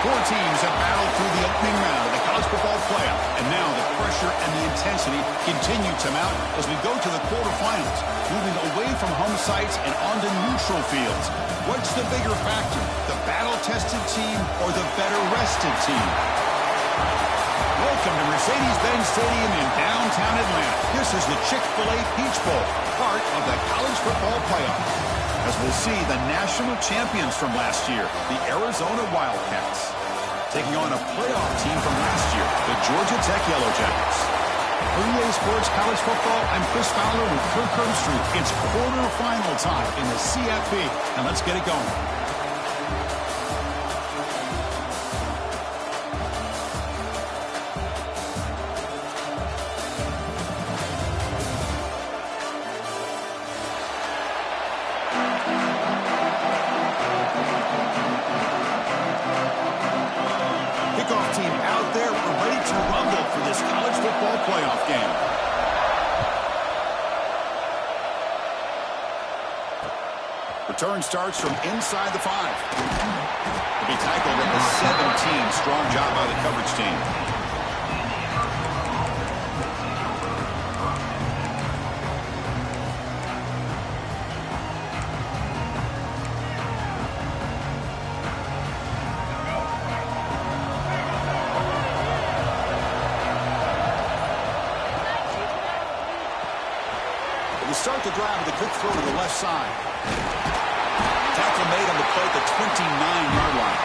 Four teams have battled through the opening round of the college football playoff, and now the pressure and the intensity continue to mount as we go to the quarterfinals, moving away from home sites and onto neutral fields. What's the bigger factor, the battle-tested team or the better-rested team? Welcome to Mercedes-Benz Stadium in downtown Atlanta. This is the Chick-fil-A Peach Bowl, part of the college football playoff. As we'll see the national champions from last year, the Arizona Wildcats, taking on a playoff team from last year, the Georgia Tech Yellow Jackets. For EA Sports College Football, I'm Chris Fowler with Kirk Herbstreit. It's quarterfinal time in the CFP, and let's get it going. Playoff game. Return starts from inside the 5. To be tackled at the 17. Strong job by the coverage team. Start the drive with a quick throw to the left side. Tackle made on the play at the 29-yard line.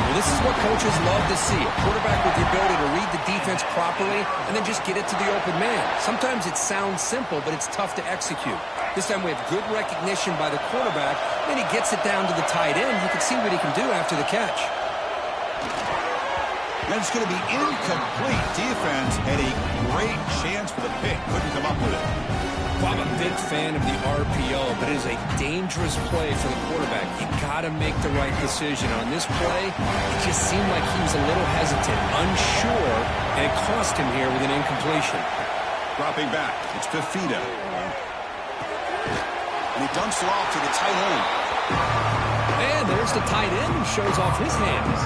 Well, this is what coaches love to see. A quarterback with the ability to read the defense properly and then just get it to the open man. Sometimes it sounds simple, but it's tough to execute. This time we have good recognition by the quarterback, and he gets it down to the tight end. You can see what he can do after the catch. And it's going to be incomplete. Defense had a great chance for the pick. Couldn't come up with it. Well, I'm a big fan of the RPO, but it is a dangerous play for the quarterback. You got to make the right decision. On this play, it just seemed like he was a little hesitant, unsure, and it cost him here with an incompletion. Dropping back, it's Fifita. And he dumps it off to the tight end. And there's the tight end who shows off his hands.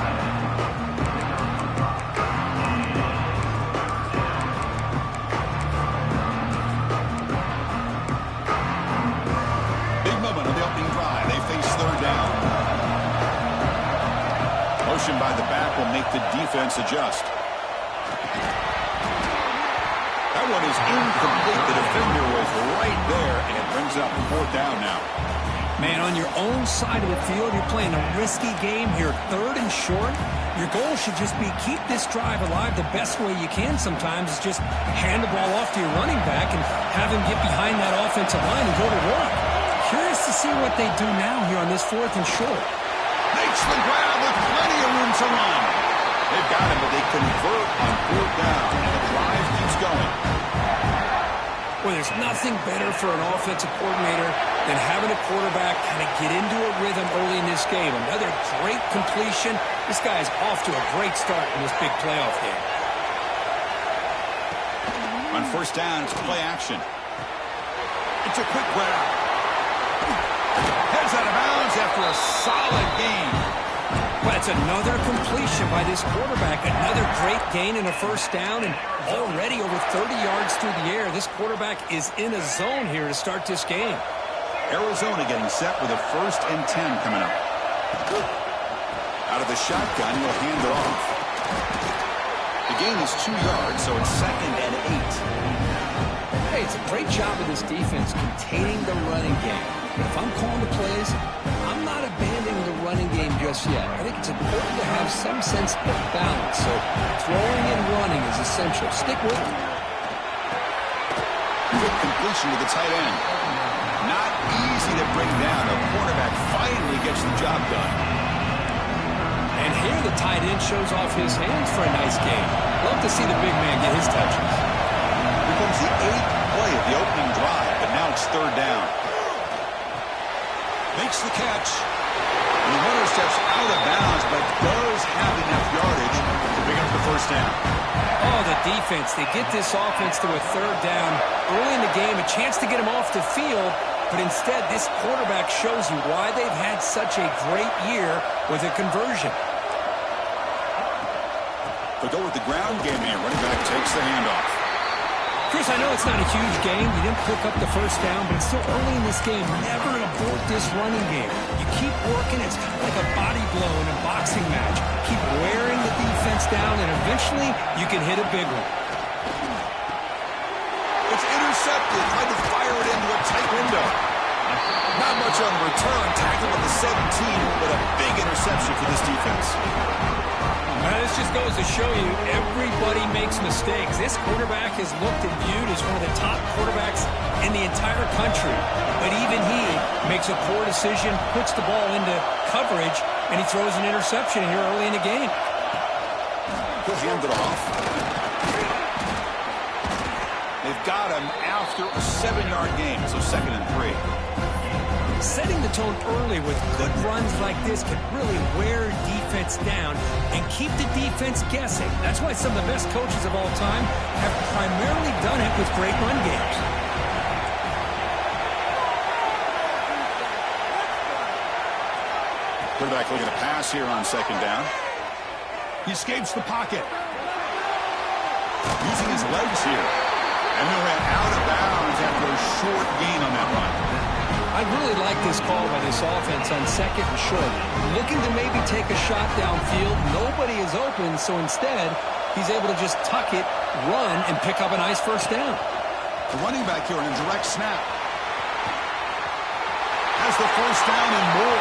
Motion by the back will make the defense adjust. That one is incomplete. The defender was right there, and it brings up 4th down now. Man, on your own side of the field, you're playing a risky game here. 3rd and short. Your goal should just be keep this drive alive the best way you can sometimes is just hand the ball off to your running back and have him get behind that offensive line and go to work. Curious to see what they do now here on this 4th and short. Makes the grab with plenty of room to run. They've got him, but they convert on 4th down, and the drive keeps going. Well, there's nothing better for an offensive coordinator than having a quarterback kind of get into a rhythm early in this game. Another great completion. This guy is off to a great start in this big playoff game. On 1st down, it's play action. It's a quick grab. Heads out of bounds after a solid gain. Well, it's another completion by this quarterback. Another great gain in a 1st down, and already over 30 yards through the air. This quarterback is in a zone here to start this game. Arizona getting set with a 1st and 10 coming up. Out of the shotgun, he'll hand it off. The gain is 2 yards, so it's 2nd and 8. Hey, it's a great job of this defense containing the running game. But if I'm calling the plays, I'm not abandoning the running game just yet. I think it's important to have some sense of balance. So throwing and running is essential. Stick with it. Good completion to the tight end. Not easy to bring down. The quarterback finally gets the job done. And here the tight end shows off his hands for a nice game. Love to see the big man get his touches. Here comes the 8th play of the opening drive, but now it's 3rd down. Makes the catch. And the runner steps out of bounds, but does have enough yardage to pick up the 1st down. Oh, the defense. They get this offense to a 3rd down early in the game, a chance to get him off the field, but instead this quarterback shows you why they've had such a great year with a conversion. They'll go with the ground game here. Running back takes the handoff. Chris, I know it's not a huge game. You didn't pick up the first down, but it's still early in this game. Never abort this running game. You keep working. It's kind of like a body blow in a boxing match. Keep wearing the defense down, and eventually you can hit a big one. It's intercepted. Tried to fire it into a tight window. Not much on the return. Tackled at the 17, but a big interception for this defense. This just goes to show you everybody makes mistakes. This quarterback is looked and viewed as one of the top quarterbacks in the entire country. But even he makes a poor decision, puts the ball into coverage, and he throws an interception here early in the game. He'll hand it off. They've got him after a 7-yard gain, so 2nd and 3. Setting the tone early with good runs like this can really wear defense down and keep the defense guessing. That's why some of the best coaches of all time have primarily done it with great run games. Quarterback looking to pass here on 2nd down. He escapes the pocket. Using his legs here. And he'll head out of bounds after a short gain on that run. I really like this call by this offense on 2nd and short. Looking to maybe take a shot downfield. Nobody is open, so instead, he's able to just tuck it, run, and pick up a nice first down. The running back here on a direct snap. Has the first down and more.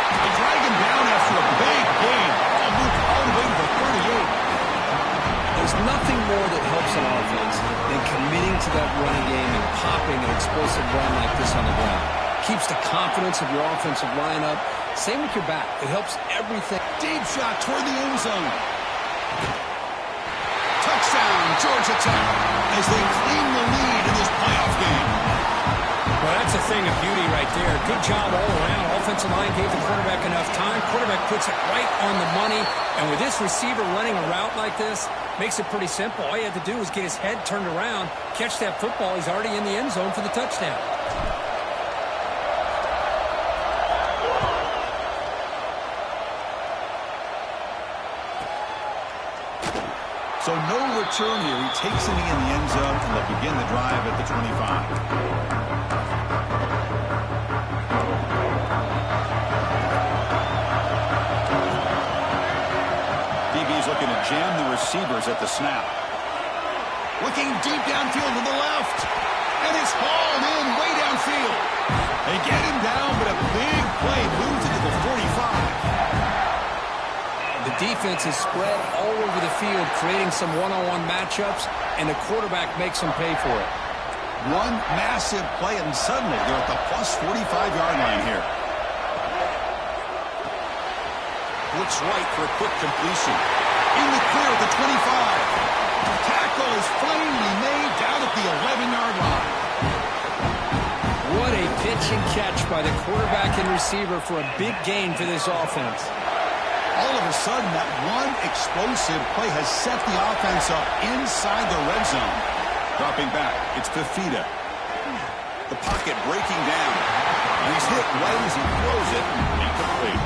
They drag him down after a big gain. Ball moved all the way to the 38. There's nothing more that helps an offense than committing to that running game and popping an explosive run like this on the ground. Keeps the confidence of your offensive lineup. Same with your back. It helps everything. Deep shot toward the end zone. Touchdown, Georgia Tech, as they claim the lead in this playoff game. Well, that's a thing of beauty right there. Good job all around. Offensive line gave the quarterback enough time. Quarterback puts it right on the money. And with this receiver running a route like this, makes it pretty simple. All you have to do is get his head turned around, catch that football. He's already in the end zone for the touchdown. So no return here. He takes it in the end zone, and they'll begin the drive at the 25. DB's looking to jam the receivers at the snap. Looking deep downfield to the left. And it's hauled in way downfield. They get him down, but a big play moves into the 45. The defense is spread all over the field, creating some one-on-one matchups, and the quarterback makes them pay for it. One massive play, and suddenly they're at the plus 45-yard line here. Looks right for a quick completion. In the clear at the 25. The tackle is finally made down at the 11-yard line. What a pitch and catch by the quarterback and receiver for a big gain for this offense. All of a sudden, that one explosive play has set the offense up inside the red zone. Dropping back, it's Fifita. The pocket breaking down. And he's hit right as he throws it. Incomplete.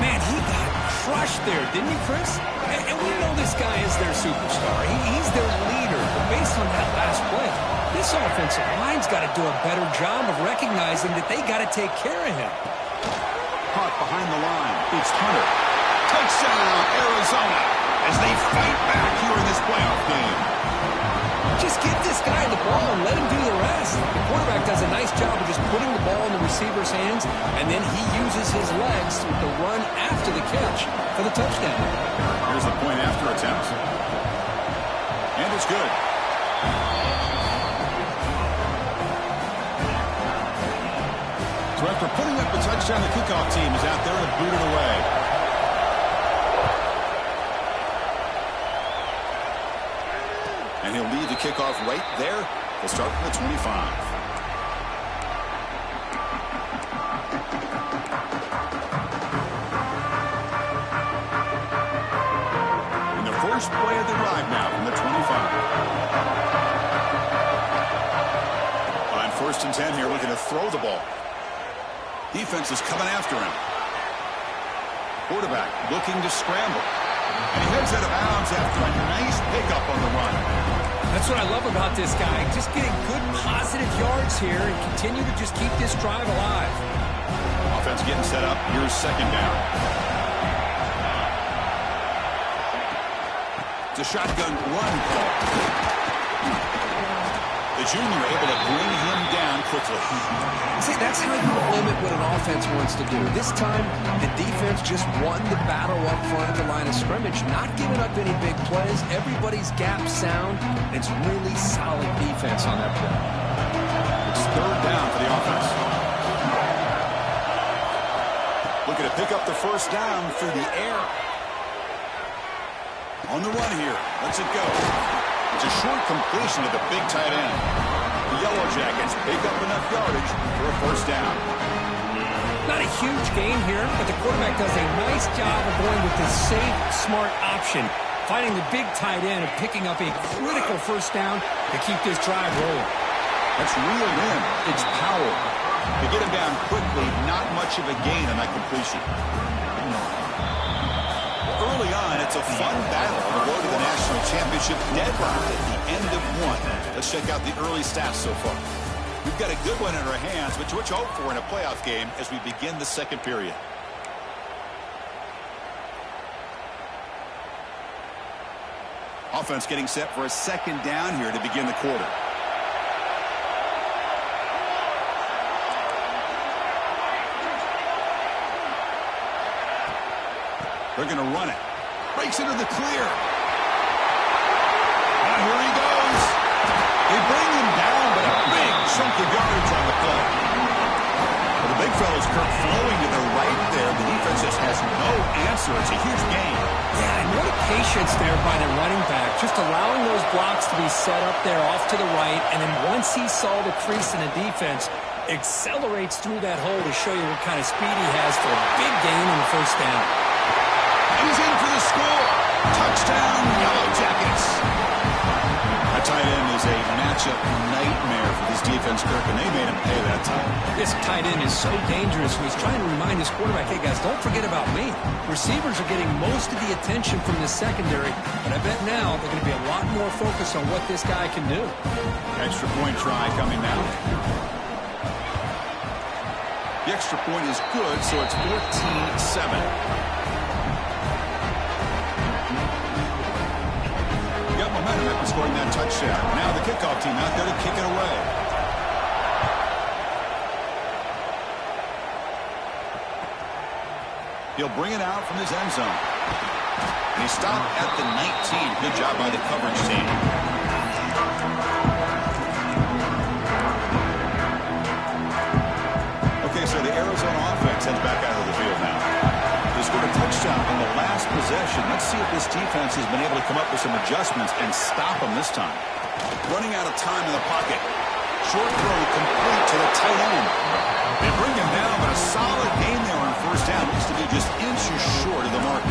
Man, he got crushed there, didn't he, Chris? And we know this guy is their superstar. He's their leader. But based on that last play, this offensive line's got to do a better job of recognizing that they got to take care of him. Caught behind the line. It's Hunter. Touchdown, Arizona, as they fight back here in this playoff game. Just give this guy the ball and let him do the rest. The quarterback does a nice job of just putting the ball in the receiver's hands, and then he uses his legs to run after the catch for the touchdown. Here's the point after attempt. And it's good. So after putting up a touchdown, the kickoff team is out there to boot it away. And he'll lead the kickoff right there. He'll start from the 25. And the first play of the drive now from the 25. On 1st and 10 here, looking to throw the ball. Defense is coming after him. Quarterback looking to scramble. And he heads out of bounds after a nice pickup on the run. That's what I love about this guy. Just getting good positive yards here and continue to just keep this drive alive. Offense getting set up. Here's second down. It's a shotgun run call. The junior able to bring him down quickly. See, that's how you limit what an offense wants to do. This time, the defense just won the battle up front at the line of scrimmage, not giving up any big plays. Everybody's gap sound. It's really solid defense on that play. It's third down for the offense. Looking to pick up the first down through the air. On the run here. Lets it go. It's a short completion to the big tight end. The Yellow Jackets pick up enough yardage for a first down. Not a huge gain here, but the quarterback does a nice job of going with the safe, smart option, finding the big tight end and picking up a critical first down to keep this drive rolling. That's reeled in. It's power. To get him down quickly, not much of a gain on that completion. Early on, it's a fun battle on the road to the national championship, deadlocked at the end of one. Let's check out the early stats so far. We've got a good one in our hands, which we hope for in a playoff game as we begin the second period. Offense getting set for a second down here to begin the quarter. They're going to run it. Breaks into the clear. And here he goes. They bring him down, but a big chunk of yardage on the play. Well, the big fellow's Kirk flowing to the right there. The defense just has no answer. It's a huge gain. Yeah, and what a patience there by the running back. Just allowing those blocks to be set up there off to the right. And then once he saw the crease in the defense, accelerates through that hole to show you what kind of speed he has for a big gain in the first down. He's in for the score. Touchdown, Yellow Jackets. That tight end is a matchup nightmare for this defense, Kirk, and they made him pay that time. This tight end is so dangerous. He's trying to remind his quarterback, hey, guys, don't forget about me. Receivers are getting most of the attention from this secondary, but I bet now they're going to be a lot more focused on what this guy can do. Extra point try coming now. The extra point is good, so it's 14-7. Momentum after scoring that touchdown. Now the kickoff team out there to kick it away. He'll bring it out from his end zone. And he stopped at the 19. Good job by the coverage team. Okay, so the Arizona offense heads back out of the field now. They scored a touchdown on the last possession. Let's see if this defense has been able to come up with some adjustments and stop them this time. Running out of time in the pocket. Short throw complete to the tight end. They bring him down, but a solid gain there on first down. Looks to be just inches short of the mark.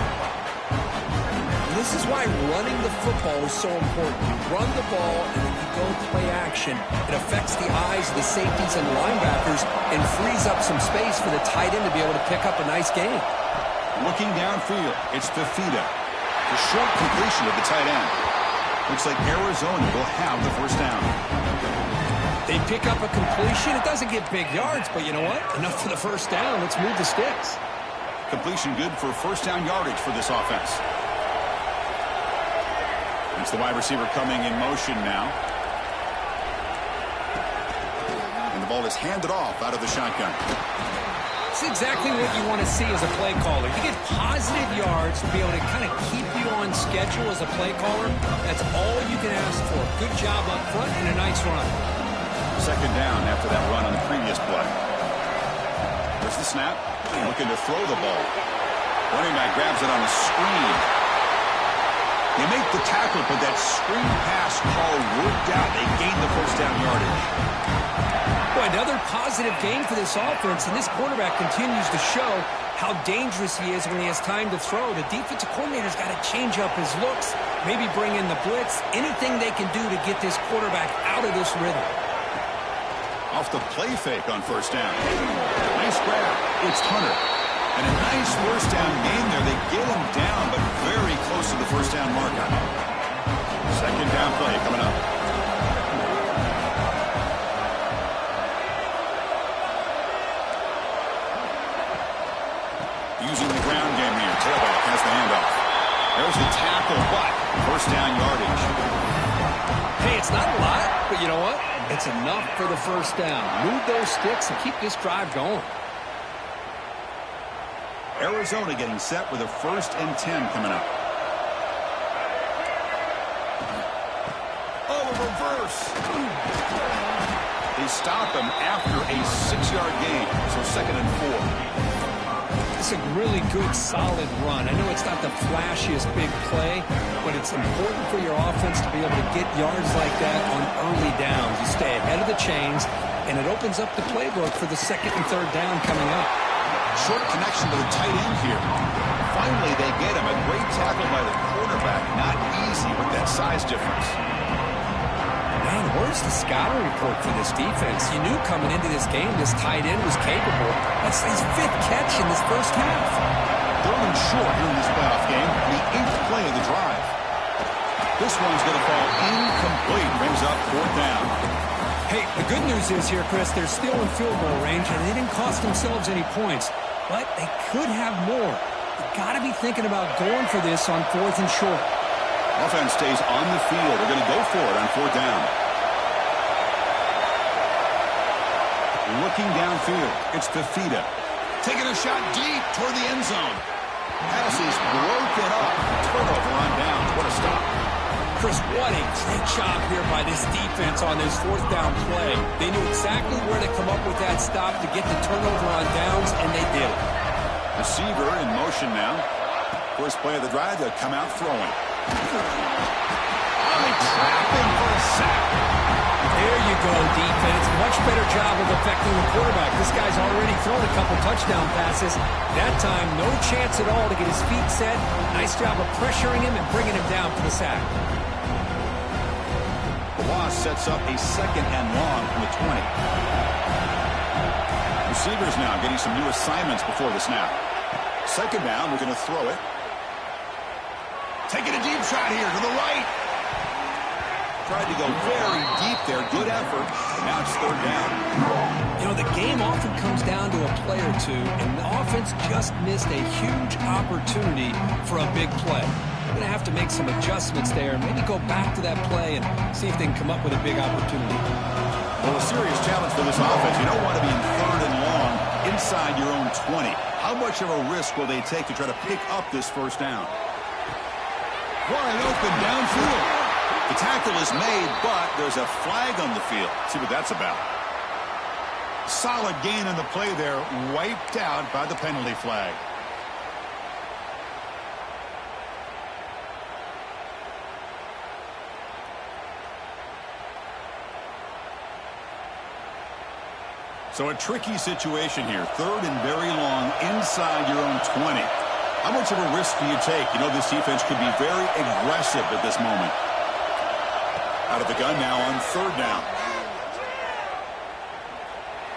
This is why running the football is so important. You run the ball and then you go play action. It affects the eyes of the safeties and linebackers and frees up some space for the tight end to be able to pick up a nice gain. Looking downfield, it's Fifita. The short completion of the tight end. Looks like Arizona will have the first down. They pick up a completion. It doesn't get big yards, but you know what? Enough for the first down. Let's move the sticks. Completion good for first down yardage for this offense. It's the wide receiver coming in motion now. And the ball is handed off out of the shotgun. It's exactly what you want to see as a play caller. You get positive yards to be able to kind of keep you on schedule as a play caller. That's all you can ask for. Good job up front and a nice run. Second down after that run on the previous play. There's the snap. Looking to throw the ball. Running back grabs it on the screen. They make the tackle, but that screen pass call worked out. They gained the first down yardage. Boy, another positive gain for this offense, and this quarterback continues to show how dangerous he is when he has time to throw. The defensive coordinator's got to change up his looks, maybe bring in the blitz, anything they can do to get this quarterback out of this rhythm. Off the play fake on first down. Nice grab. It's Hunter. And a nice first down game there. They get him down, but very close to the first down marker. Second down play coming up. Using the ground game here. Tailback has the handoff. There's the tackle, but first down yardage. Hey, it's not a lot, but you know what? It's enough for the first down. Move those sticks and keep this drive going. Arizona getting set with a 1st and 10 coming up. Oh, a reverse. They stop him after a 6-yard gain, so 2nd and 4. It's a really good, solid run. I know it's not the flashiest big play, but it's important for your offense to be able to get yards like that on early downs. You stay ahead of the chains, and it opens up the playbook for the 2nd and 3rd down coming up. Short connection to the tight end here. Finally, they get him. A great tackle by the quarterback. Not easy with that size difference. Man, where's the scouting report for this defense? You knew coming into this game this tight end was capable. That's his 5th catch in this first half. 3rd and short here in this playoff game. The 8th play of the drive. This one's going to fall incomplete. Brings up 4th down. Hey, the good news is here, Chris, they're still in field goal range, and they didn't cost themselves any points. But they could have more. You've got to be thinking about going for this on 4th and short. Offense stays on the field. They're going to go for it on 4th down. Looking downfield, it's Fifita. Taking a shot deep toward the end zone. Pass is broken up. Turnover on downs. What a stop. Chris, what a great job here by this defense on this 4th down play. They knew exactly where to come up with that stop to get the turnover on downs, and they did it. Receiver in motion now. First play of the drive, they'll come out throwing. Oh, they trap him for a sack. There you go, defense. Much better job of affecting the quarterback. This guy's already thrown a couple touchdown passes. That time, no chance at all to get his feet set. Nice job of pressuring him and bringing him down for the sack. The loss sets up a 2nd and long from the 20. Receivers now getting some new assignments before the snap. 2nd down, we're going to throw it. Taking a deep shot here to the right. Tried to go very deep there. Good effort. Now it's 3rd down. You know, the game often comes down to a play or two, and the offense just missed a huge opportunity for a big play. They're going to have to make some adjustments there, maybe go back to that play and see if they can come up with a big opportunity. Well, a serious challenge for this offense. You don't want to be in 3rd and long inside your own 20. How much of a risk will they take to try to pick up this first down? Wide open downfield. The tackle is made, but there's a flag on the field. See what that's about. Solid gain on the play there, wiped out by the penalty flag. So a tricky situation here. 3rd and very long inside your own 20. How much of a risk do you take? You know, this defense could be very aggressive at this moment. Out of the gun now on 3rd down.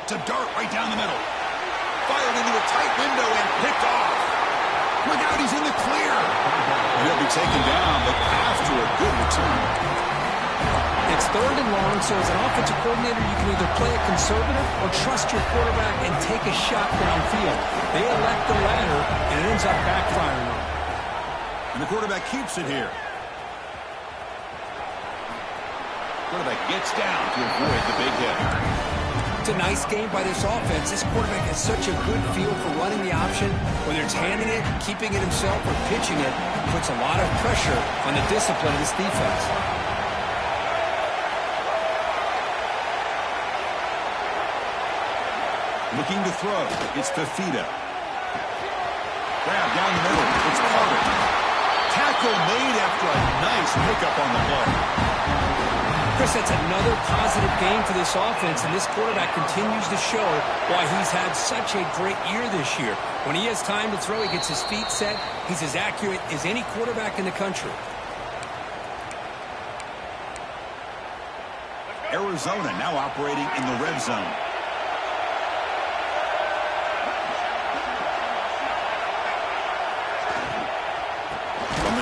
It's a dart right down the middle. Fired into a tight window and picked off. Look out, he's in the clear. And he'll be taken down, but after a good return. It's 3rd and long, so as an offensive coordinator, you can either play it conservative or trust your quarterback and take a shot downfield. They elect the latter, and it ends up backfiring on them. And the quarterback keeps it here. Quarterback gets down to avoid the big hit. It's a nice game by this offense. This quarterback has such a good feel for running the option. Whether it's handing it, keeping it himself, or pitching it, puts a lot of pressure on the discipline of this defense. Looking to throw. It's Fifita. Grab down the middle. It's Carter. Tackle made after a nice pickup on the play. Chris, that's another positive game for this offense, and this quarterback continues to show why he's had such a great year this year. When he has time to throw, he gets his feet set. He's as accurate as any quarterback in the country. Arizona now operating in the red zone.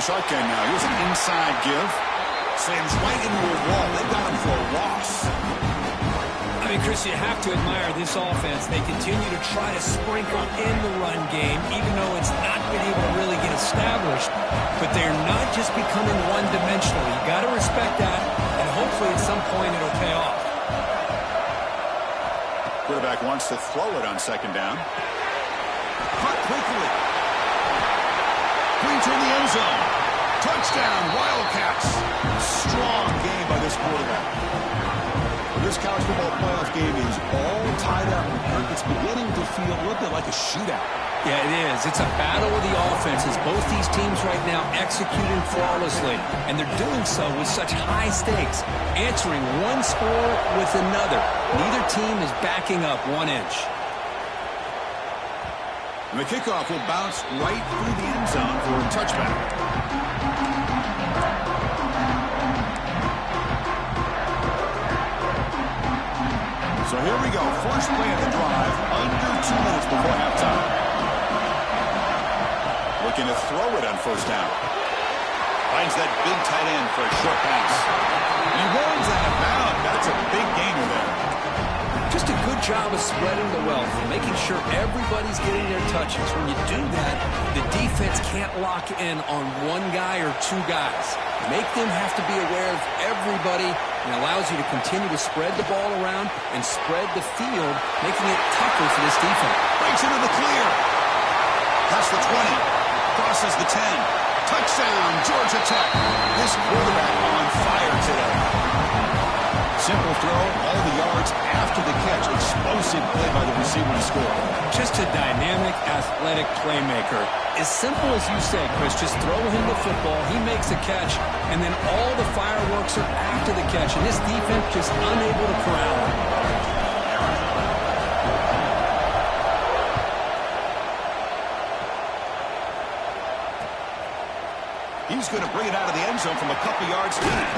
short game now. Here's an inside give. Slams right into a wall. They got him for a loss. I mean, Chris, you have to admire this offense. They continue to try to sprinkle in the run game, even though it's not been able to really get established. But they're not just becoming one-dimensional. You got to respect that, and hopefully at some point it'll pay off. Quarterback wants to throw it on second down. Caught quickly. Clean to the end zone. Touchdown, Wildcats. Strong game by this quarterback. This college football playoff game is all tied up. It's beginning to feel a little bit like a shootout. Yeah, it is. It's a battle of the offenses. Both these teams right now executing flawlessly, and they're doing so with such high stakes, answering one score with another. Neither team is backing up 1 inch. And the kickoff will bounce right through the end zone for a touchback. So here we go. First play of the drive, under 2 minutes before halftime. Looking to throw it on first down. Finds that big tight end for a short pass. He runs out of bounds. That's a big gainer there. Just a good job of spreading the wealth, making sure everybody's getting their touches. When you do that, the defense can't lock in on one guy or two guys. Make them have to be aware of everybody, and allows you to continue to spread the ball around and spread the field, making it tougher for this defense. Breaks into the clear. Past the 20. Crosses the 10. Touchdown, Georgia Tech. This quarterback on fire today. Simple throw, all the yards after the catch. Explosive play by the receiver to score. Just a dynamic, athletic playmaker. As simple as you say, Chris, just throw him the football, he makes a catch, and then all the fireworks are after the catch, and this defense just unable to corral him. He's going to bring it out of the end zone from a couple yards deep.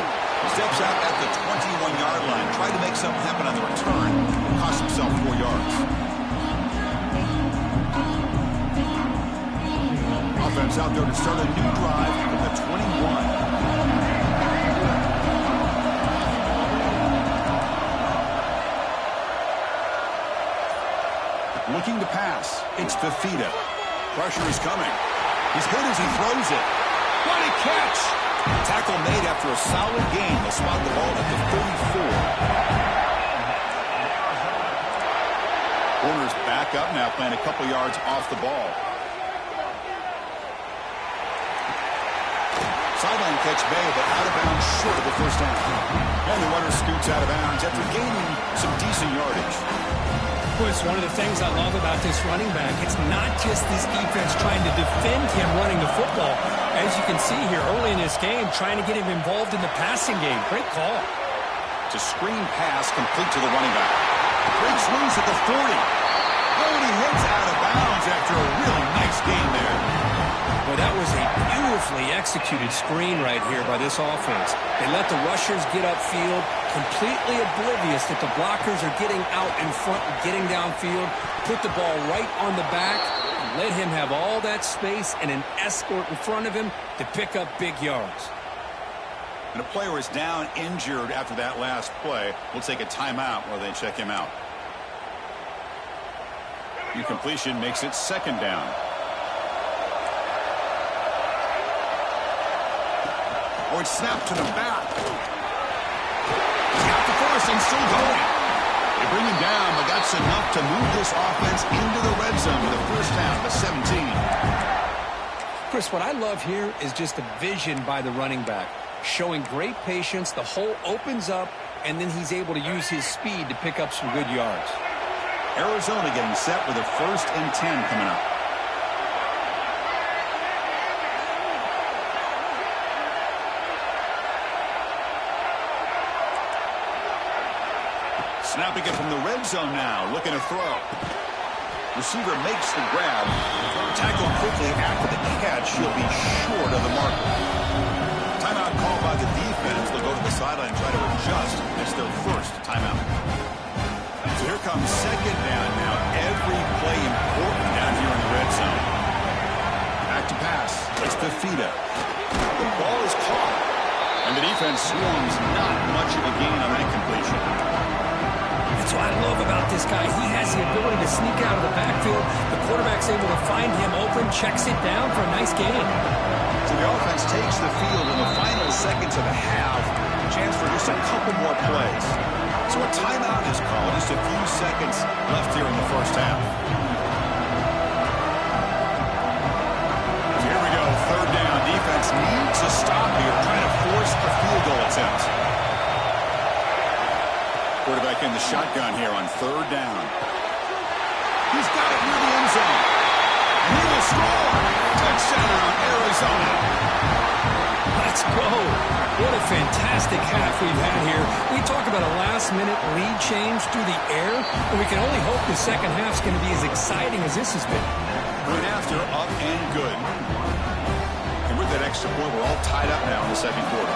Steps out at the 21-yard line. Tried to make something happen on the return. Cost himself 4 yards. Offense out there to start a new drive from the 21. Looking to pass. It's Fifita. Pressure is coming. He's hit as he throws it. What a catch! Tackle made after a solid gain. They'll spot the ball at the 34. Corners back up now, playing a couple yards off the ball. Sideline catch made, but out of bounds short of the first down. And the runner scoots out of bounds after gaining some decent yardage. Chris, one of the things I love about this running back, it's not just this defense trying to defend him running the football. As you can see here early in this game, trying to get him involved in the passing game. Great call. It's a screen pass complete to the running back. Breaks loose at the 40. Oh, and he hits out of bounds after a really nice gain there. Well, that was a beautifully executed screen right here by this offense. They let the rushers get upfield, completely oblivious that the blockers are getting out in front and getting downfield, put the ball right on the back, and let him have all that space and an escort in front of him to pick up big yards. And a player is down injured after that last play. We'll take a timeout while they check him out. Incompletion makes it second down. Or it's snapped to the back. He's got the first and still going. They bring him down, but that's enough to move this offense into the red zone in the first half of 17. Chris, what I love here is just the vision by the running back. Showing great patience, the hole opens up, and then he's able to use his speed to pick up some good yards. Arizona getting set with a 1st and 10 coming up. Snapping it from the red zone now, looking to throw. Receiver makes the grab. Tackled quickly after the catch. He'll be short of the marker. Timeout called by the defense. They'll go to the sideline and try to adjust. It's their first timeout. So here comes second down now. Every play important down here in the red zone. Back to pass. It's Fifita. The ball is caught. And the defense swarms not much of a gain on that completion. That's what I love about this guy. He has the ability to sneak out of the backfield. The quarterback's able to find him open, checks it down for a nice gain. So the offense takes the field in the final seconds of the half. Chance for just a couple more plays. So a timeout is called. Just a few seconds left here in the first half. So here we go. Third down. Defense needs a stop here, trying to force a field goal attempt. Quarterback in the shotgun here on third down. He's got it near the end zone. And he will score. Touchdown, Arizona. Let's go. What a fantastic half we've had here. We talk about a last-minute lead change through the air, and we can only hope the second half's going to be as exciting as this has been. Went after, up and good. And with that extra point, we're all tied up now in the second quarter.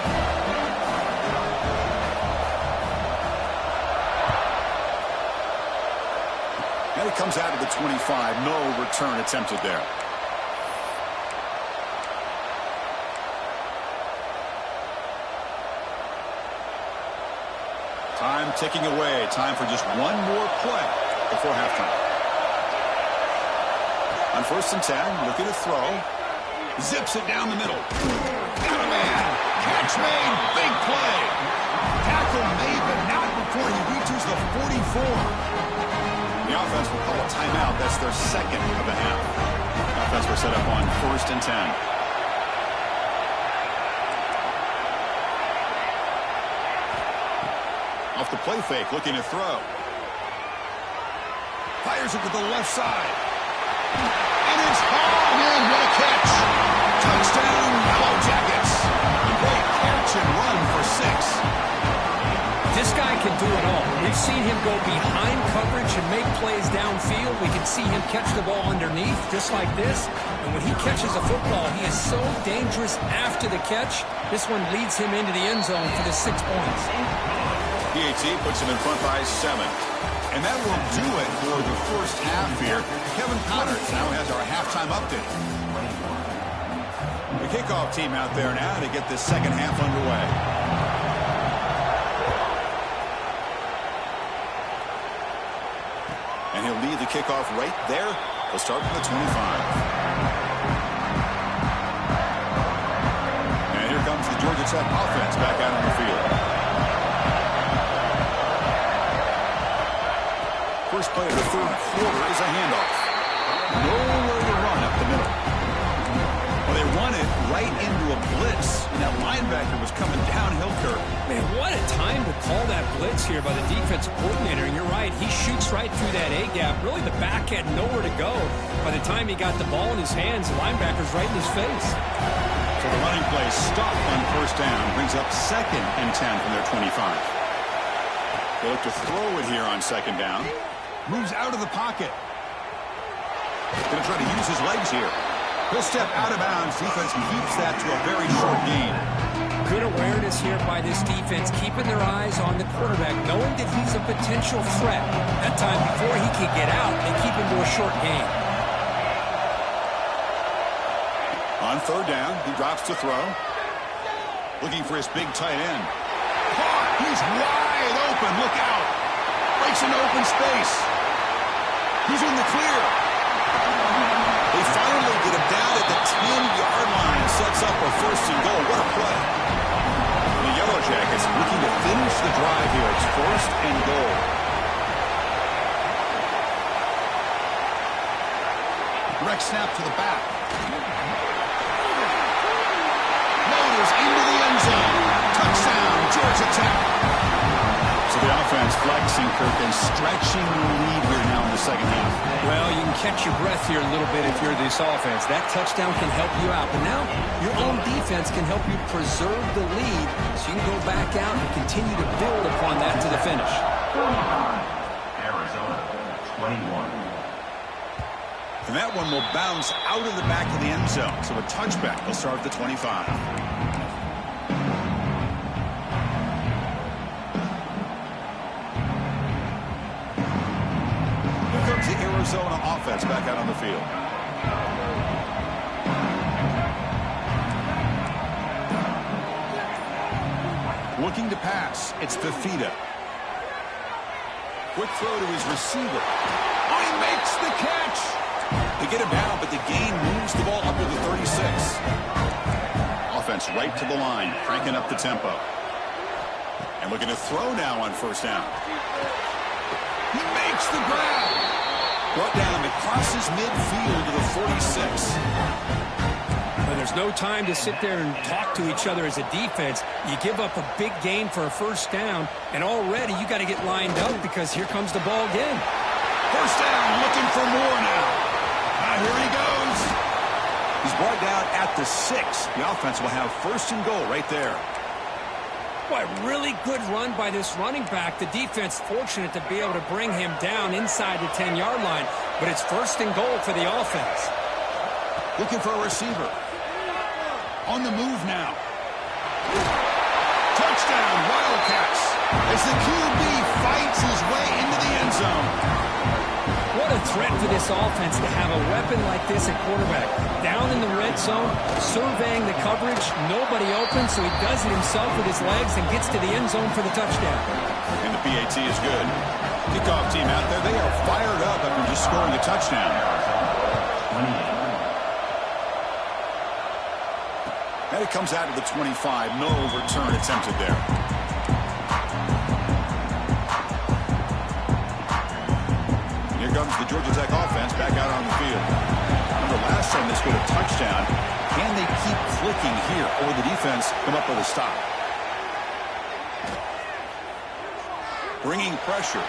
And it comes out of the 25. No return attempted there. Time ticking away. Time for just one more play before halftime. On 1st and 10, looking to throw. Zips it down the middle. Got a man. Catch made. Big play. Tackle made, but not before he reaches the 44. The offense will call a timeout. That's their second of the half. The offense will set up on 1st and 10. Off the play fake, looking to throw. Fires it to the left side. And it's hauled in. What a catch. Touchdown, Yellow Jackets. Great catch and run for 6. This guy can do it all. We've seen him go behind coverage and make plays downfield. We can see him catch the ball underneath, just like this. And when he catches a football, he is so dangerous after the catch. This one leads him into the end zone for the 6 points. PAT puts him in front by 7. And that will do it for the first half here. Kevin Connors now has our halftime update. The kickoff team out there now to get this second half underway. And he'll lead the kickoff right there. He'll start from the 25. And here comes the Georgia Tech offense back out on the field. First play of the third quarter is a handoff. Nowhere to run up the middle. Well, they run it right into a blitz, and that linebacker was coming downhill curve. Man, what a time to call that blitz here by the defensive coordinator. And you're right, he shoots right through that A-gap. Really, the back had nowhere to go. By the time he got the ball in his hands, the linebacker's right in his face. So the running play stopped on 1st down, brings up 2nd and 10 from their 25. They look to throw it here on 2nd down. Moves out of the pocket. Going to try to use his legs here. He'll step out of bounds. Defense keeps that to a very short gain. Good awareness here by this defense, keeping their eyes on the quarterback, knowing that he's a potential threat. That time, before he can get out, they keep him to a short gain. On 3rd down, he drops to throw. Looking for his big tight end. Caught! He's wide open. Look out! Breaks into open space. He's in the clear. They finally get him down at the 10-yard line. Sets up a 1st and goal. What a play. The Yellow Jackets looking to finish the drive here. It's 1st and goal. Direct snap to the back. Motors into the end zone. Touchdown, Georgia Tech. So the offense flexing, Kirk, and stretching the lead here now in the second half. Well, you can catch your breath here a little bit if you're this offense. That touchdown can help you out. But now your own defense can help you preserve the lead so you can go back out and continue to build upon that to the finish. Arizona, 21. And that one will bounce out of the back of the end zone. So a touchback will start at the 25. The Arizona offense back out on the field. Looking to pass. It's Fifita. Quick throw to his receiver. Oh, he makes the catch. They get him down, but the gain moves the ball up to the 36. Offense right to the line, cranking up the tempo. And looking to throw now on first down. He makes the grab. Brought down across his midfield to the 46. Well, there's no time to sit there and talk to each other as a defense. You give up a big gain for a first down, and already you got to get lined up because here comes the ball again. First down, looking for more now. Here he goes. He's brought down at the 6. The offense will have first and goal right there. Boy, really good run by this running back. The defense fortunate to be able to bring him down inside the 10-yard line, but it's first and goal for the offense. Looking for a receiver. On the move now. Touchdown, Wildcats, as the QB fights his way into the end zone. What a threat for this offense to have a weapon like this at quarterback. Down in the red zone, surveying the coverage, nobody open, so he does it himself with his legs and gets to the end zone for the touchdown. And the PAT is good. Kickoff team out there, they are fired up after just scoring a touchdown. And it comes out to the 25. No return attempted there. Here comes the Georgia Tech offense back out on the field. Remember last time they scored a touchdown. Can they keep clicking here, or the defense come up with a stop? Bringing pressure.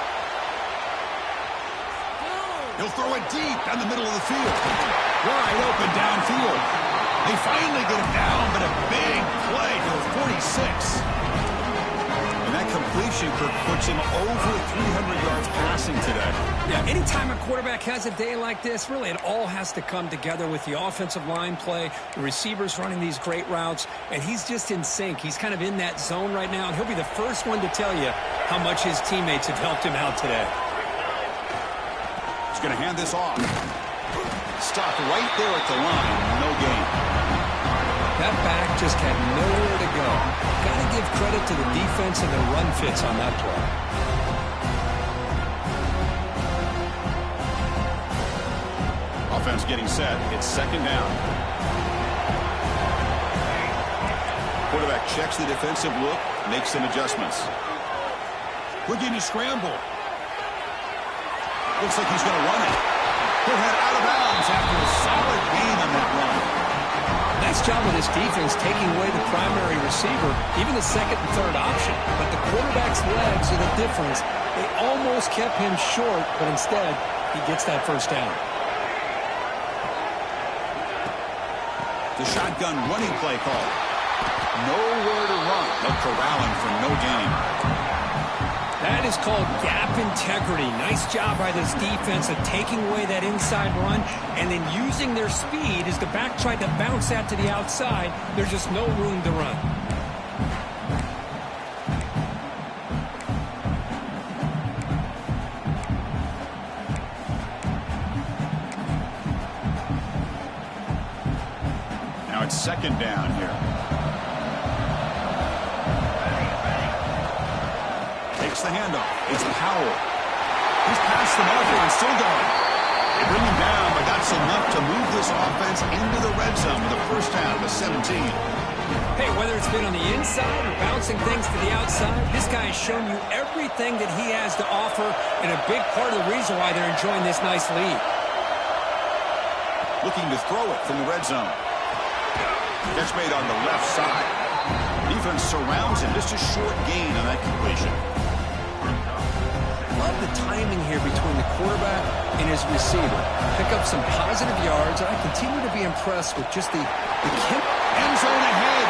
He'll throw it deep down the middle of the field. Wide open downfield. They finally get him down, but a big play to the 46. And that completion, Kirk, puts him over 300 yards passing today. Yeah, anytime a quarterback has a day like this, really it all has to come together with the offensive line play, the receivers running these great routes, and he's just in sync. He's kind of in that zone right now, and he'll be the first one to tell you how much his teammates have helped him out today. He's going to hand this off. Stopped right there at the line. No gain. That back just had nowhere to go. Got to give credit to the defense and the run fits on that play. Offense getting set. It's second down. Quarterback checks the defensive look, makes some adjustments. Looking to scramble. Looks like he's going to run it. He'll head out of bounds after a solid gain on that run. Nice job of this defense taking away the primary receiver, even the second and third option. But the quarterback's legs are the difference. They almost kept him short, but instead, he gets that first down. The shotgun running play call. Nowhere to run. No corralling for no gain. That is called gap integrity. Nice job by this defense of taking away that inside run and then using their speed as the back tried to bounce that to the outside. There's just no room to run. Now it's second down here. The handoff. It's Powell. He's passed the marker and still going. They bring him down, but that's enough to move this offense into the red zone with a first down to 17. Hey, whether it's been on the inside or bouncing things to the outside, this guy has shown you everything that he has to offer, and a big part of the reason why they're enjoying this nice lead. Looking to throw it from the red zone. Catch made on the left side. Defense surrounds him. Just a short gain on that completion. Love the timing here between the quarterback and his receiver. Pick up some positive yards, and I continue to be impressed with just the end zone ahead,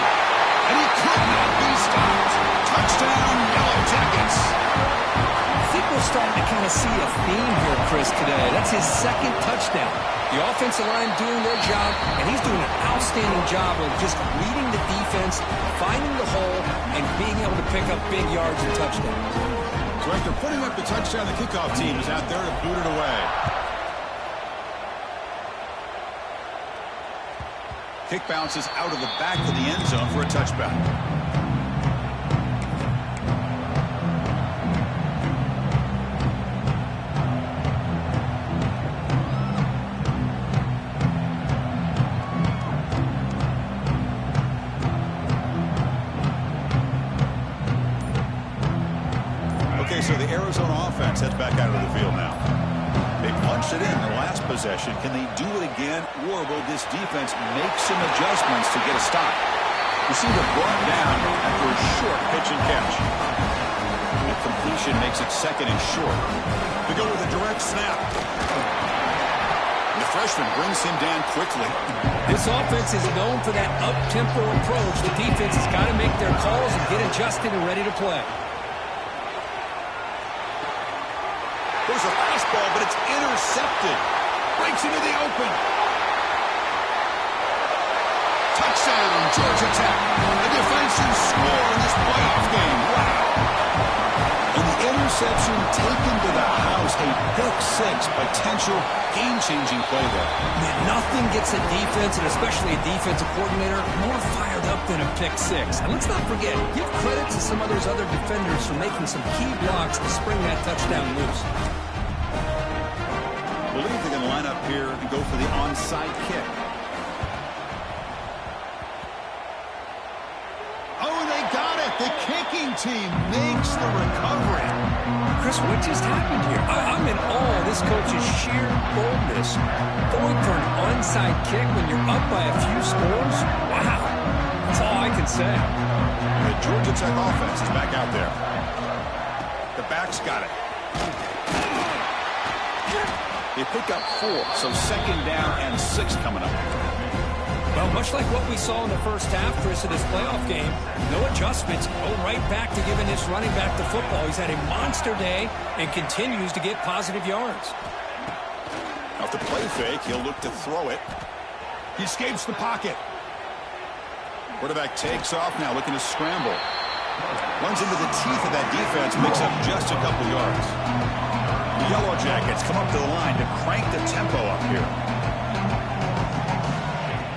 and he could not be stopped. Touchdown, Yellow Jackets. I think we're starting to kind of see a theme here, Chris, today. That's his second touchdown. The offensive line doing their job, and he's doing an outstanding job of just reading the defense, finding the hole, and being able to pick up big yards and touchdowns. So after putting up the touchdown, the kickoff team is out there to boot it away. Kick bounces out of the back of the end zone for a touchback. Okay, so the Arizona offense heads back out of the field now. They punched it in the last possession. Can they do it again, or will this defense make some adjustments to get a stop? Receiver brought down after a short pitch and catch. The completion makes it second and short. They go with a direct snap. The freshman brings him down quickly. This offense is known for that up-tempo approach. The defense has got to make their calls and get adjusted and ready to play. There's a fastball, but it's intercepted. Breaks into the open. Touchdown, Georgia Tech. A defensive score in this playoff game. Wow. And the interception taken to the house. A pick-6 potential game-changing play there. Man, nothing gets a defense, and especially a defensive coordinator, more fired up than a pick-6. And let's not forget, give credit to some of those other defenders for making some key blocks to spring that touchdown loose. I believe they're going to line up here and go for the onside kick. Oh, they got it. The kicking team makes the recovery. Chris, what just happened here? I'm in awe of this coach's sheer boldness. Going for an onside kick when you're up by a few scores? Wow. That's all I can say. The Georgia Tech offense is back out there. The back's got it. They pick up 4, so second down and 6 coming up. Well, much like what we saw in the first half, Chris, of this playoff game, no adjustments, go right back to giving this running back the football. He's had a monster day and continues to get positive yards. Off the play fake, he'll look to throw it. He escapes the pocket. Quarterback takes off now, looking to scramble. Runs into the teeth of that defense, picks up just a couple yards. The Yellow Jackets come up to the line to crank the tempo up here.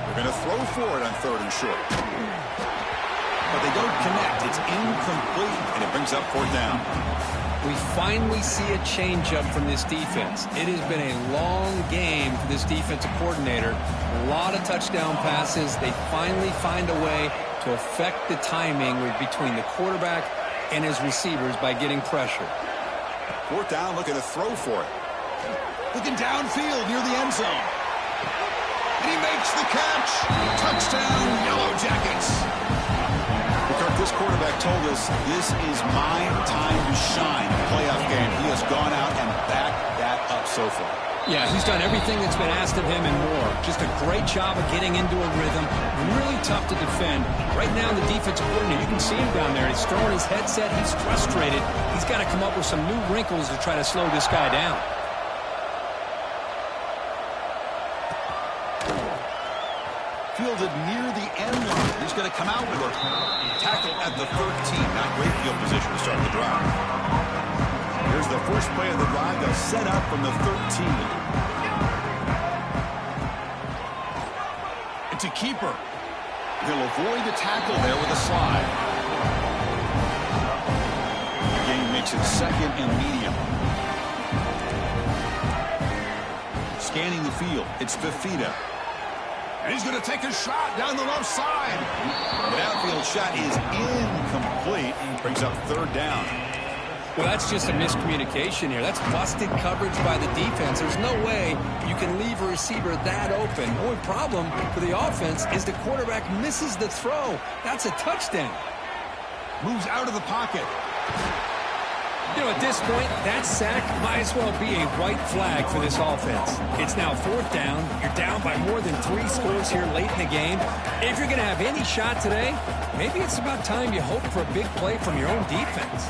They're going to throw for it on third and short. But they don't connect. It's incomplete, and it brings up fourth down. We finally see a changeup from this defense. It has been a long game for this defensive coordinator. A lot of touchdown passes. They finally find a way to affect the timing between the quarterback and his receivers by getting pressure. Fourth down, looking to throw for it. Looking downfield near the end zone. And he makes the catch. Touchdown, Yellow Jackets. Because this quarterback told us this is my time to shine. Playoff game. He has gone out and backed that up so far. Yeah, he's done everything that's been asked of him and more. Just a great job of getting into a rhythm. Really tough to defend. Right now, the defensive coordinator, you can see him down there. He's throwing his headset. He's frustrated. He's got to come up with some new wrinkles to try to slow this guy down. Fielded near the end line. He's going to come out with a tackle at the 13. Not great field position to start the drive. Here's the first play of the drive. They'll set up from the 13. It's a keeper. He'll avoid the tackle there with a slide. The game makes it second and medium. Scanning the field. It's Fifita. And he's going to take a shot down the left side. The downfield shot is incomplete. Brings up third down. Well, that's just a miscommunication here. That's busted coverage by the defense. There's no way you can leave a receiver that open. The only problem for the offense is the quarterback misses the throw. That's a touchdown. Moves out of the pocket. You know, at this point, that sack might as well be a white flag for this offense. It's now fourth down. You're down by more than 3 scores here late in the game. If you're going to have any shot today, maybe it's about time you hope for a big play from your own defense.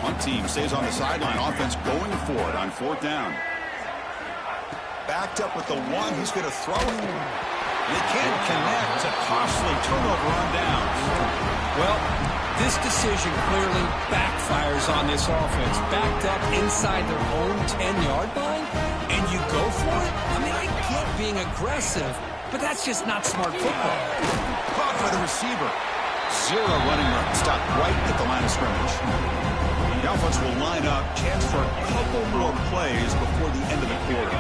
One team stays on the sideline. Offense going for it on fourth down. Backed up with the one. He's going to throw it. They can't connect. It's a costly turnover on downs. Well, this decision clearly backfires on this offense. Backed up inside their own 10-yard line, and you go for it? I mean, I get being aggressive, but that's just not smart football. Caught by the receiver. 0 running room. Stopped right at the line of scrimmage. The offense will line up. Chance for a couple more plays before the end of the quarter.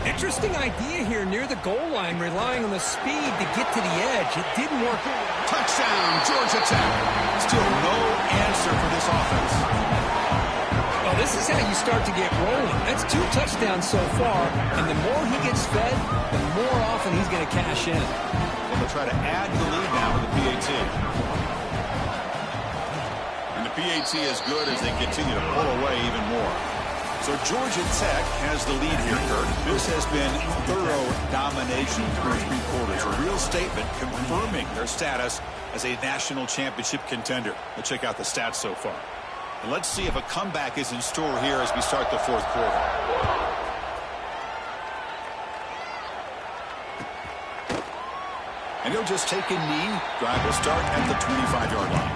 Interesting idea here near the goal line, relying on the speed to get to the edge. It didn't work. Touchdown, Georgia Tech. Still no answer for this offense. This is how you start to get rolling. That's 2 touchdowns so far, and the more he gets fed, the more often he's going to cash in. And they'll try to add the lead now with the PAT. And the PAT is good as they continue to pull away even more. So Georgia Tech has the lead here, Kurt. This has been thorough domination through 3 quarters. A real statement confirming their status as a national championship contender. Let's check out the stats so far. And let's see if a comeback is in store here as we start the 4th quarter. And he'll just take a knee. Drive will start at the 25-yard line.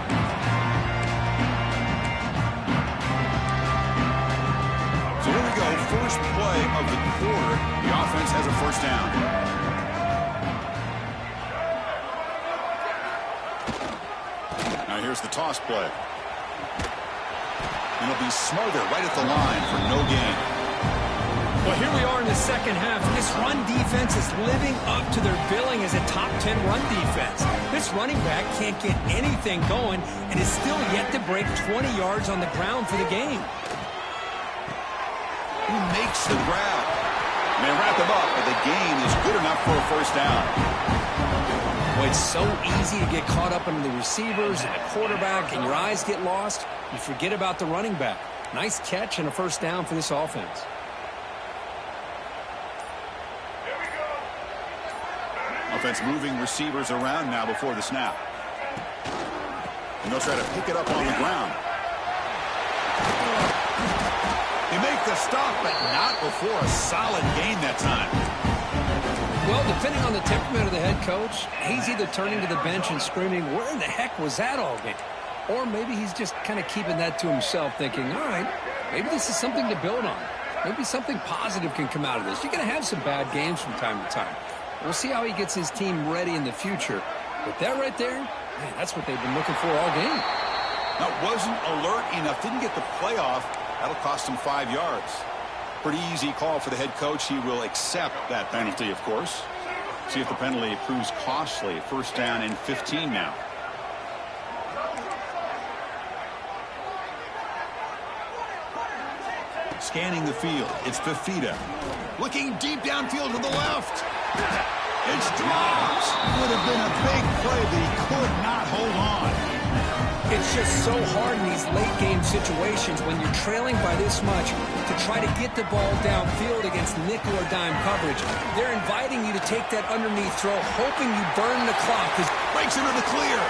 So here we go, first play of the quarter. The offense has a first down. Now here's the toss play. And it'll be Smarter right at the line for no gain. Well, here we are in the second half. This run defense is living up to their billing as a top 10 run defense. This running back can't get anything going and is still yet to break 20 yards on the ground for the game. He makes the grab. And they wrap him up, but the gain is good enough for a first down. Well, it's so easy to get caught up in the receivers and the quarterback, and your eyes get lost. You forget about the running back. Nice catch and a first down for this offense. Offense moving receivers around now before the snap. And they'll try to pick it up on the ground. They make the stop, but not before a solid gain that time. Well, depending on the temperament of the head coach, he's either turning to the bench and screaming, where in the heck was that all game? Or maybe he's just kind of keeping that to himself, thinking, all right, maybe this is something to build on. Maybe something positive can come out of this. You're going to have some bad games from time to time. We'll see how he gets his team ready in the future. But that right there, man, that's what they've been looking for all game. That wasn't alert enough. Didn't get the playoff. That'll cost him 5 yards. Pretty easy call for the head coach. He will accept that penalty, of course. See if the penalty proves costly. First down and 15 now. Scanning the field. It's Fifita. Looking deep downfield to the left. It's dropped. Would have been a big play, but he could not hold on. It's just so hard in these late-game situations when you're trailing by this much to try to get the ball downfield against nickel or dime coverage. They're inviting you to take that underneath throw, hoping you burn the clock. Breaks into the clear.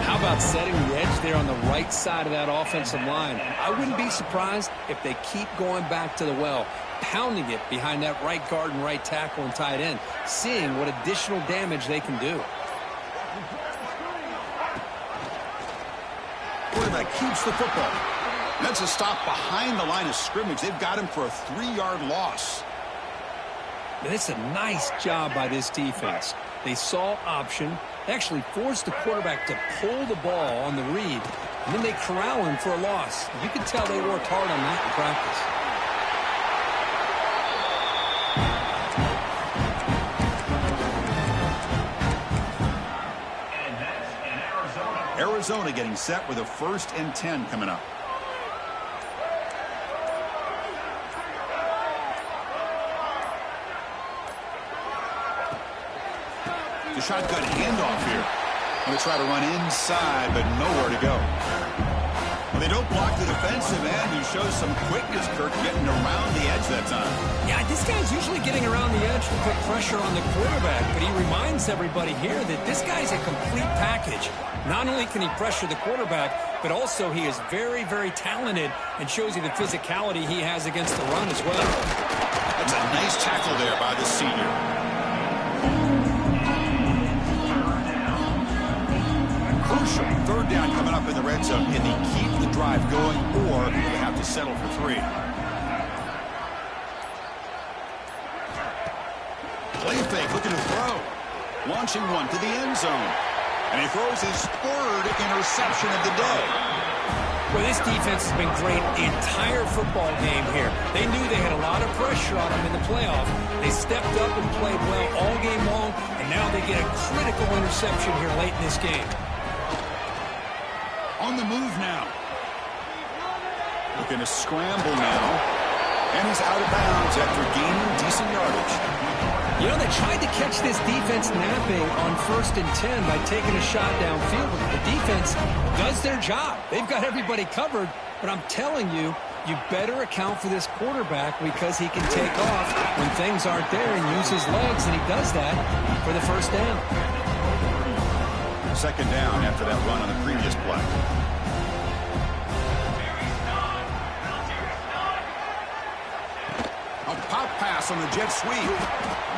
How about setting the edge there on the right side of that offensive line? I wouldn't be surprised if they keep going back to the well, pounding it behind that right guard and right tackle and tight end, seeing what additional damage they can do. Quarterback keeps the football. That's a stop behind the line of scrimmage. They've got him for a 3-yard loss. And it's a nice job by this defense. They saw option. They actually forced the quarterback to pull the ball on the read, and then they corral him for a loss. You can tell they worked hard on that in practice. Arizona getting set with a 1st and 10 coming up. The shotgun handoff here. Going to try to run inside, but nowhere to go. Well, they don't block the defensive end. He shows some quickness, Kirk, getting around the edge that time. Yeah, this guy's usually getting around the edge to put pressure on the quarterback, but he reminds everybody here that this guy's a complete package. Not only can he pressure the quarterback, but also he is very, very talented and shows you the physicality he has against the run as well. That's a nice tackle there by the senior. Crucial 3rd down coming up in the red zone. Can they keep the drive going, or do they have to settle for 3? Play fake, looking to throw. Launching one to the end zone. And he throws his 3rd interception of the day. Well, this defense has been great the entire football game here. They knew they had a lot of pressure on them in the playoff. They stepped up and played well all game long, and now they get a critical interception here late in this game. On the move now. Looking to scramble now. And he's out of bounds after gaining decent yardage. You know, they tried to catch this defense napping on 1st and 10 by taking a shot downfield. The defense does their job. They've got everybody covered, but I'm telling you, you better account for this quarterback because he can take off when things aren't there and use his legs, and he does that for the first down. 2nd down after that run on the previous play. A pop pass on the jet sweep.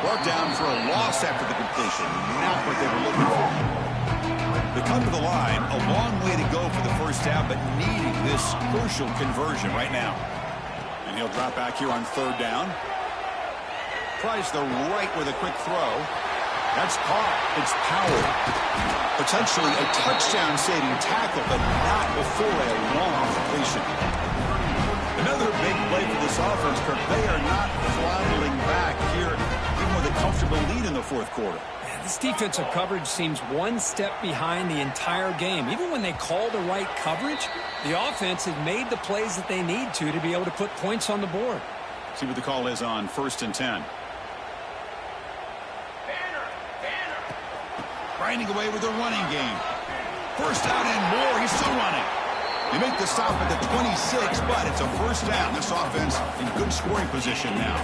Brought down for a loss after the completion. Not what they were looking for. They come to the line, a long way to go for the first down, but needing this crucial conversion right now. And he'll drop back here on 3rd down. Tries the right with a quick throw. That's caught. It's Powell. Potentially a touchdown-saving tackle, but not before a long completion. Another big play for this offense, Kirk. They are not floundering back here, even with a comfortable lead in the 4th quarter. This defensive coverage seems one step behind the entire game. Even when they call the right coverage, the offense has made the plays that they need to be able to put points on the board. See what the call is on 1st and 10. Grinding away with the running game. 1st down and more. He's still running. They make the stop at the 26, but it's a 1st down. This offense in good scoring position now.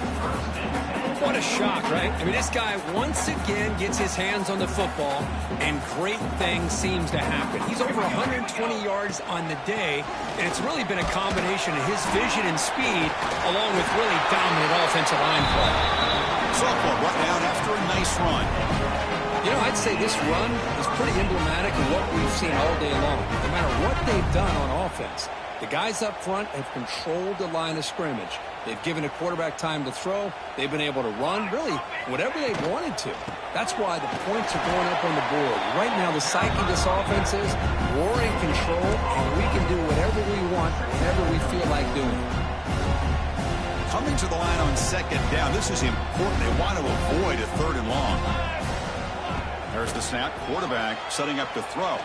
What a shock, right? I mean, this guy once again gets his hands on the football, and great things seems to happen. He's over 120 yards on the day, and it's really been a combination of his vision and speed, along with really dominant offensive line play. Softball brought down after a nice run. You know, I'd say this run is pretty emblematic of what we've seen all day long. No matter what they've done on offense, the guys up front have controlled the line of scrimmage. They've given a quarterback time to throw. They've been able to run, really, whatever they wanted to. That's why the points are going up on the board. Right now, the psyche of this offense is we're in control, and we can do whatever we want, whenever we feel like doing it. Coming to the line on 2nd down, this is important. They want to avoid a 3rd and long. There's the snap. Quarterback setting up to throw.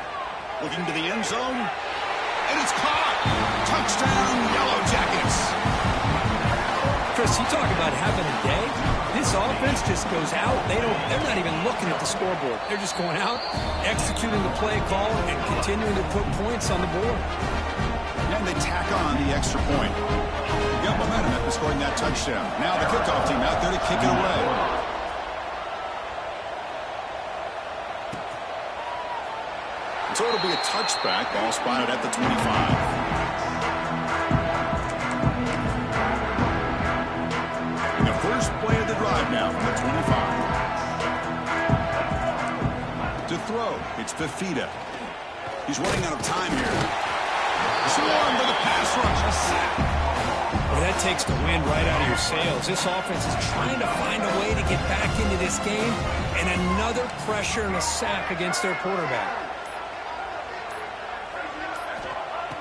Looking to the end zone. And it's caught. Touchdown, Yellow Jackets. Chris, you talk about having a day. This offense just goes out. They're not even looking at the scoreboard. They're just going out, executing the play call, and continuing to put points on the board. And they tack on the extra point. Got momentum after scoring that touchdown. Now the kickoff team out there to kick it away. So it'll be a touchback. Ball spotted at the 25. And the first play of the drive now from the 25. To throw, it's Fifita. He's running out of time here. Swarm for the pass rush. A sack. Well, that takes the wind right out of your sails. This offense is trying to find a way to get back into this game, and another pressure and a sack against their quarterback.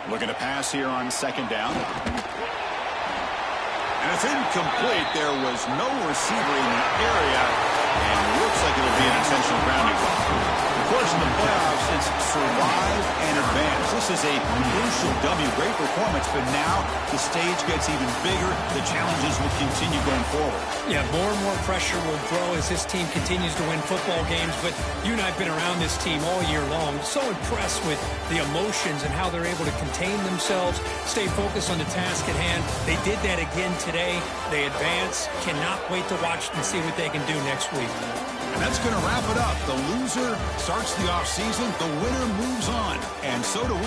Looking to pass here on 2nd down. And it's incomplete. There was no receiver in the area, and looks like it'll be an intentional grounding call. Of course, in the playoffs, it's survive and advance. This is a crucial W. Great performance, but now the stage gets even bigger. The challenges will continue going forward. Yeah, more and more pressure will grow as this team continues to win football games, but you and I have been around this team all year long. So impressed with the emotions and how they're able to contain themselves, stay focused on the task at hand. They did that again today. They advance. Cannot wait to watch and see what they can do next week. And that's going to wrap it up. The loser starts the offseason. The winner moves on. And so do we.